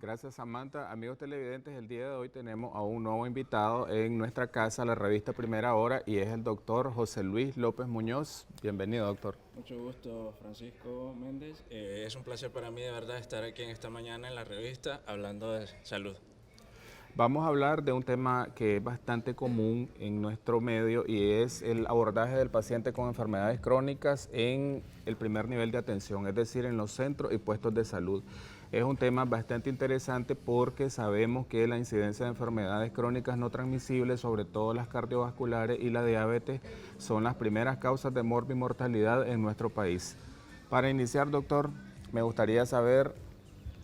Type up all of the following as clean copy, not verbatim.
Gracias, Samantha. Amigos televidentes, el día de hoy tenemos a un nuevo invitado en nuestra casa, la revista Primera Hora, y es el doctor José Luis López Muñoz. Bienvenido, doctor. Mucho gusto, Francisco Méndez. Es un placer para mí de verdad estar aquí en esta mañana en la revista hablando de salud. Vamos a hablar de un tema que es bastante común en nuestro medio y es el abordaje del paciente con enfermedades crónicas en el primer nivel de atención, es decir, en los centros y puestos de salud. Es un tema bastante interesante porque sabemos que la incidencia de enfermedades crónicas no transmisibles, sobre todo las cardiovasculares y la diabetes, son las primeras causas de morbimortalidad en nuestro país. Para iniciar, doctor, me gustaría saber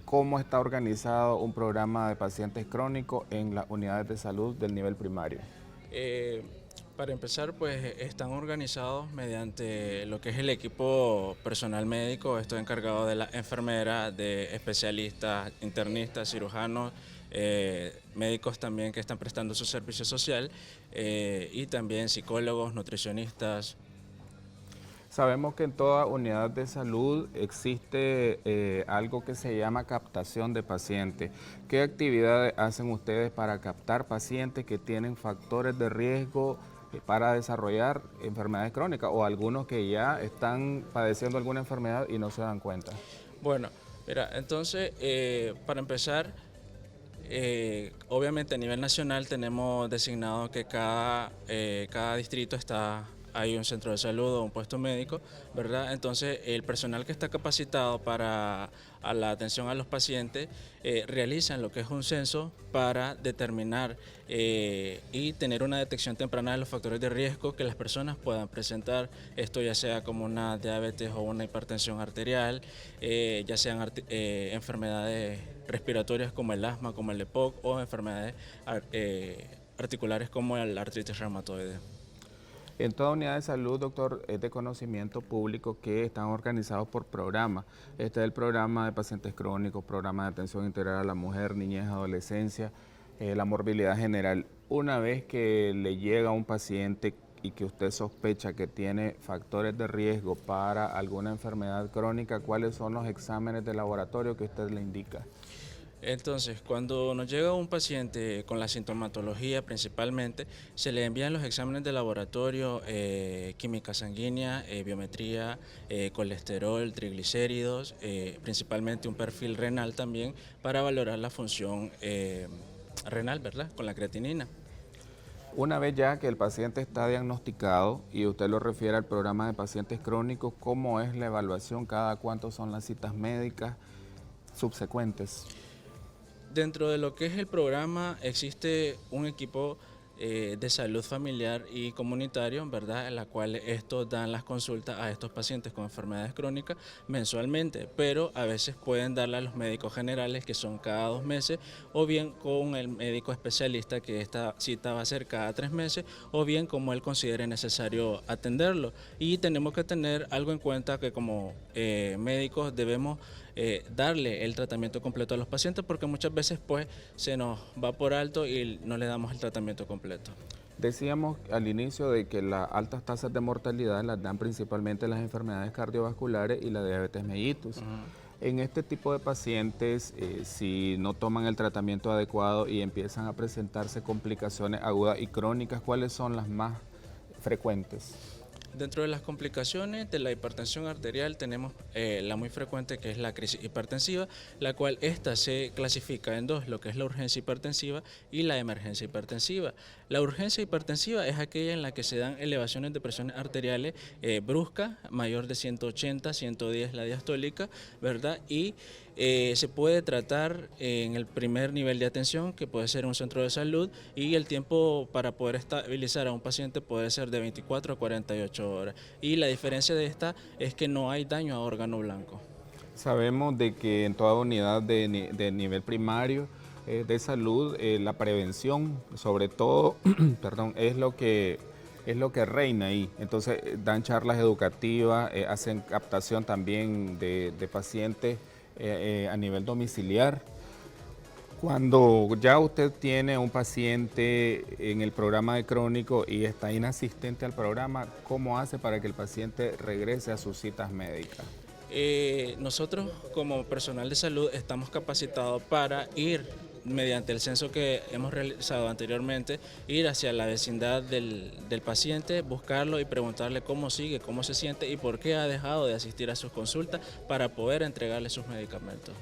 cómo está organizado un programa de pacientes crónicos en las unidades de salud del nivel primario. Eh, para empezar, pues están organizados mediante lo que es el equipo personal médico. Estoy encargado de la enfermera, de especialistas, internistas, cirujanos, médicos también que están prestando su servicio social y también psicólogos, nutricionistas. Sabemos que en toda unidad de salud existe algo que se llama captación de pacientes. ¿Qué actividades hacen ustedes para captar pacientes que tienen factores de riesgo para desarrollar enfermedades crónicas o algunos que ya están padeciendo alguna enfermedad y no se dan cuenta? Bueno, mira, entonces, para empezar, obviamente a nivel nacional tenemos designado que cada distrito hay un centro de salud o un puesto médico, ¿verdad? Entonces el personal que está capacitado para a la atención a los pacientes realizan lo que es un censo para determinar y tener una detección temprana de los factores de riesgo que las personas puedan presentar, esto ya sea como una diabetes o una hipertensión arterial, ya sean enfermedades respiratorias como el asma, como el EPOC o enfermedades articulares como la artritis reumatoide. En toda unidad de salud, doctor, es de conocimiento público que están organizados por programas. Este es el programa de pacientes crónicos, programa de atención integral a la mujer, niñez, adolescencia, la morbilidad general. Una vez que le llega a un paciente y que usted sospecha que tiene factores de riesgo para alguna enfermedad crónica, ¿cuáles son los exámenes de laboratorio que usted le indica? Entonces, cuando nos llega un paciente con la sintomatología principalmente, se le envían los exámenes de laboratorio, química sanguínea, biometría, colesterol, triglicéridos, principalmente un perfil renal también para valorar la función renal, ¿verdad? Con la creatinina. Una vez ya que el paciente está diagnosticado y usted lo refiere al programa de pacientes crónicos, ¿cómo es la evaluación? ¿Cada cuánto son las citas médicas subsecuentes? Dentro de lo que es el programa existe un equipo de salud familiar y comunitario, ¿verdad? En la cual estos dan las consultas a estos pacientes con enfermedades crónicas mensualmente, pero a veces pueden darle a los médicos generales, que son cada 2 meses, o bien con el médico especialista, que esta cita va a ser cada 3 meses, o bien como él considere necesario atenderlo. Y tenemos que tener algo en cuenta que como médicos debemos darle el tratamiento completo a los pacientes, porque muchas veces pues se nos va por alto y no le damos el tratamiento completo. Decíamos al inicio de que las altas tasas de mortalidad las dan principalmente las enfermedades cardiovasculares y la diabetes mellitus. En este tipo de pacientes, si no toman el tratamiento adecuado y empiezan a presentarse complicaciones agudas y crónicas, ¿cuáles son las más frecuentes? Dentro de las complicaciones de la hipertensión arterial tenemos la muy frecuente, que es la crisis hipertensiva, la cual esta se clasifica en dos, lo que es la urgencia hipertensiva y la emergencia hipertensiva. La urgencia hipertensiva es aquella en la que se dan elevaciones de presiones arteriales bruscas, mayor de 180, 110 la diastólica, ¿verdad? Y se puede tratar en el primer nivel de atención, que puede ser un centro de salud, y el tiempo para poder estabilizar a un paciente puede ser de 24 a 48 horas. Y la diferencia de esta es que no hay daño a órgano blanco. Sabemos de que en toda unidad de nivel primario de salud, la prevención, sobre todo, perdón, es lo que reina ahí. Entonces, dan charlas educativas, hacen captación también de pacientes a nivel domiciliar. Cuando ya usted tiene un paciente en el programa de crónico y está inasistente al programa, ¿cómo hace para que el paciente regrese a sus citas médicas? Nosotros como personal de salud estamos capacitados para ir mediante el censo que hemos realizado anteriormente, ir hacia la vecindad del paciente, buscarlo y preguntarle cómo sigue, cómo se siente y por qué ha dejado de asistir a sus consultas para poder entregarle sus medicamentos.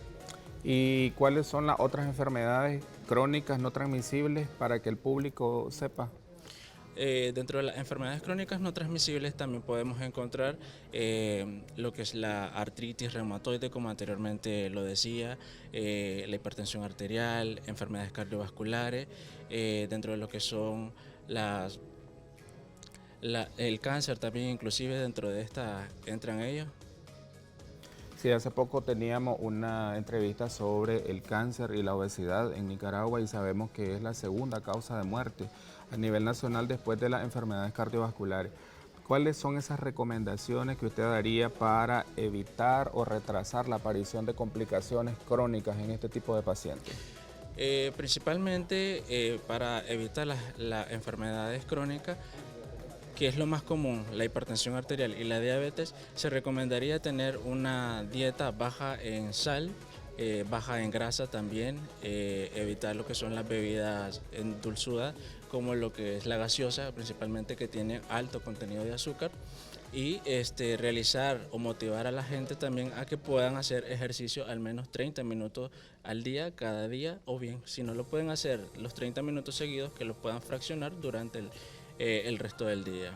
¿Y cuáles son las otras enfermedades crónicas no transmisibles para que el público sepa? Dentro de las enfermedades crónicas no transmisibles también podemos encontrar lo que es la artritis reumatoide, como anteriormente lo decía, la hipertensión arterial, enfermedades cardiovasculares, dentro de lo que son el cáncer también, inclusive dentro de esta entran ellos. Sí, hace poco teníamos una entrevista sobre el cáncer y la obesidad en Nicaragua y sabemos que es la segunda causa de muerte a nivel nacional después de las enfermedades cardiovasculares. ¿Cuáles son esas recomendaciones que usted daría para evitar o retrasar la aparición de complicaciones crónicas en este tipo de pacientes? Principalmente para evitar las enfermedades crónicas, que es lo más común, la hipertensión arterial y la diabetes, se recomendaría tener una dieta baja en sal, baja en grasa también, evitar lo que son las bebidas endulzadas, como lo que es la gaseosa, principalmente que tiene alto contenido de azúcar, y realizar o motivar a la gente también a que puedan hacer ejercicio al menos 30 minutos al día, cada día, o bien, si no lo pueden hacer los 30 minutos seguidos, que los puedan fraccionar durante el resto del día.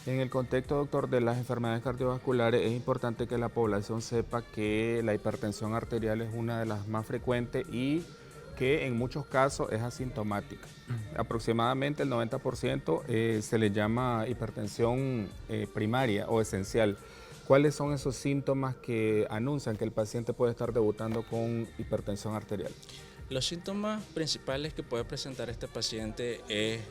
En el contexto, doctor, de las enfermedades cardiovasculares, es importante que la población sepa que la hipertensión arterial es una de las más frecuentes y que en muchos casos es asintomática. Aproximadamente el 90% se le llama hipertensión primaria o esencial. ¿Cuáles son esos síntomas que anuncian que el paciente puede estar debutando con hipertensión arterial? Los síntomas principales que puede presentar este paciente es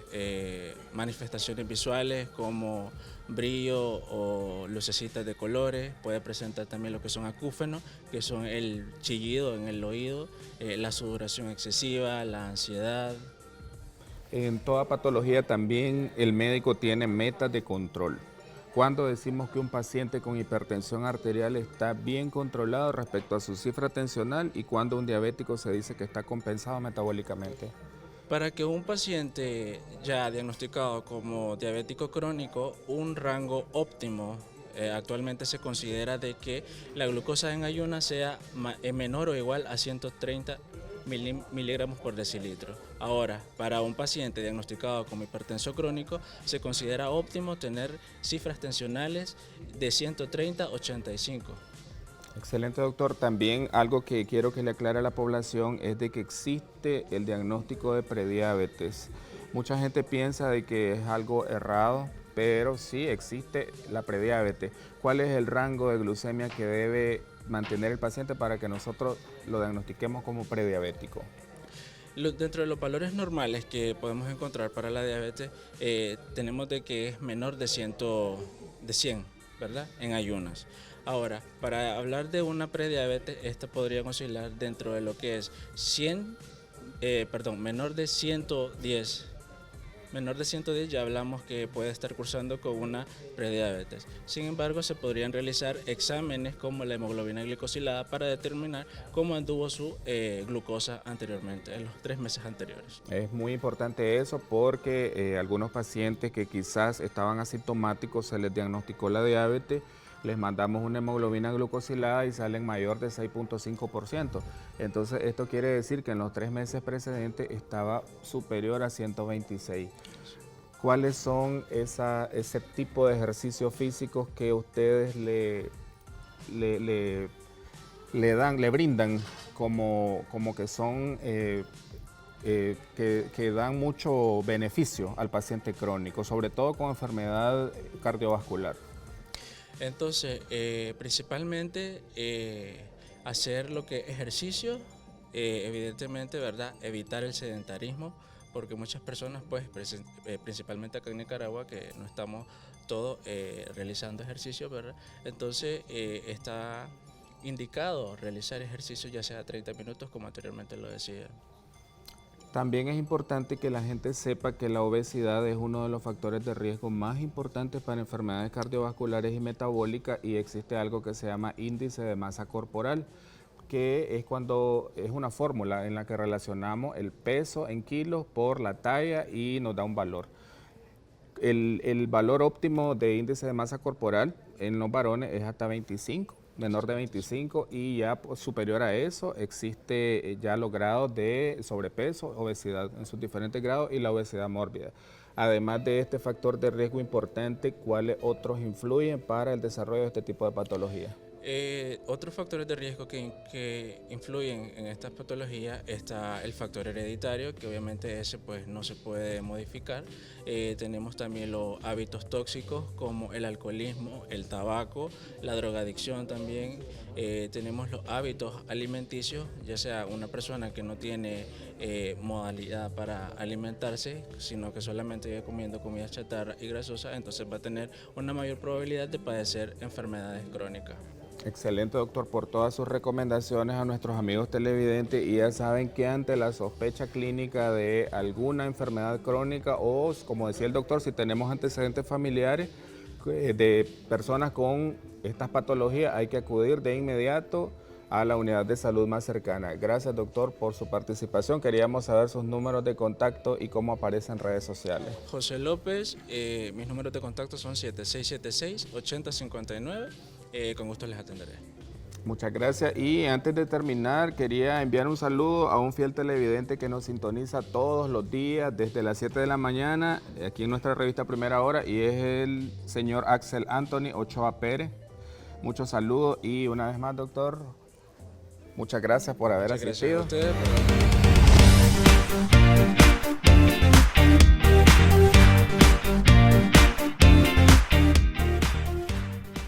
manifestaciones visuales como brillo o lucecitas de colores, puede presentar también lo que son acúfenos, que son el chillido en el oído, la sudoración excesiva, la ansiedad. En toda patología también el médico tiene metas de control. Cuando decimos que un paciente con hipertensión arterial está bien controlado respecto a su cifra tensional y cuando un diabético se dice que está compensado metabólicamente. Para que un paciente ya diagnosticado como diabético crónico, un rango óptimo actualmente se considera de que la glucosa en ayunas sea menor o igual a 130 miligramos por decilitro. Ahora, para un paciente diagnosticado como hipertenso crónico, se considera óptimo tener cifras tensionales de 130 a 85. Excelente, doctor. También algo que quiero que le aclare a la población es de que existe el diagnóstico de prediabetes. Mucha gente piensa de que es algo errado, pero sí existe la prediabetes. ¿Cuál es el rango de glucemia que debe mantener el paciente para que nosotros lo diagnostiquemos como prediabético? Dentro de los valores normales que podemos encontrar para la diabetes, tenemos de que es menor de 100, ¿verdad? En ayunas. Ahora, para hablar de una prediabetes, esta podría oscilar dentro de lo que es menor de 110. Menor de 110 ya hablamos que puede estar cursando con una prediabetes. Sin embargo, se podrían realizar exámenes como la hemoglobina glicosilada para determinar cómo anduvo su glucosa anteriormente, en los 3 meses anteriores. Es muy importante eso porque algunos pacientes que quizás estaban asintomáticos se les diagnosticó la diabetes, les mandamos una hemoglobina glucosilada y salen mayor de 6.5%. Entonces esto quiere decir que en los 3 meses precedentes estaba superior a 126. ¿Cuáles son ese tipo de ejercicios físicos que ustedes le brindan como que son que dan mucho beneficio al paciente crónico, sobre todo con enfermedad cardiovascular? Entonces, principalmente hacer lo que ejercicio, evidentemente, ¿verdad? Evitar el sedentarismo, porque muchas personas, pues, principalmente acá en Nicaragua, que no estamos todos realizando ejercicio, ¿verdad? Entonces, está indicado realizar ejercicio ya sea 30 minutos, como anteriormente lo decía. También es importante que la gente sepa que la obesidad es uno de los factores de riesgo más importantes para enfermedades cardiovasculares y metabólicas, y existe algo que se llama índice de masa corporal, que es una fórmula en la que relacionamos el peso en kilos por la talla y nos da un valor. El valor óptimo de índice de masa corporal en los varones es hasta 25, menor de 25, y ya superior a eso existe ya los grados de sobrepeso, obesidad en sus diferentes grados y la obesidad mórbida. Además de este factor de riesgo importante, ¿cuáles otros influyen para el desarrollo de este tipo de patologías? Otros factores de riesgo que influyen en estas patologías está el factor hereditario, que obviamente ese pues no se puede modificar. Tenemos también los hábitos tóxicos como el alcoholismo, el tabaco, la drogadicción también. Tenemos los hábitos alimenticios, ya sea una persona que no tiene modalidad para alimentarse, sino que solamente vive comiendo comida chatarra y grasosa, entonces va a tener una mayor probabilidad de padecer enfermedades crónicas. Excelente, doctor, por todas sus recomendaciones a nuestros amigos televidentes, y ya saben que ante la sospecha clínica de alguna enfermedad crónica o, como decía el doctor, si tenemos antecedentes familiares de personas con estas patologías, hay que acudir de inmediato a la unidad de salud más cercana. Gracias, doctor, por su participación. Queríamos saber sus números de contacto y cómo aparece en redes sociales. José López, mis números de contacto son 7676-8059. Con gusto les atenderé. Muchas gracias. Y antes de terminar, quería enviar un saludo a un fiel televidente que nos sintoniza todos los días desde las 7 de la mañana, aquí en nuestra revista Primera Hora, y es el señor Axel Anthony Ochoa Pérez. Muchos saludos y una vez más, doctor, muchas gracias por haber asistido. Gracias a ustedes.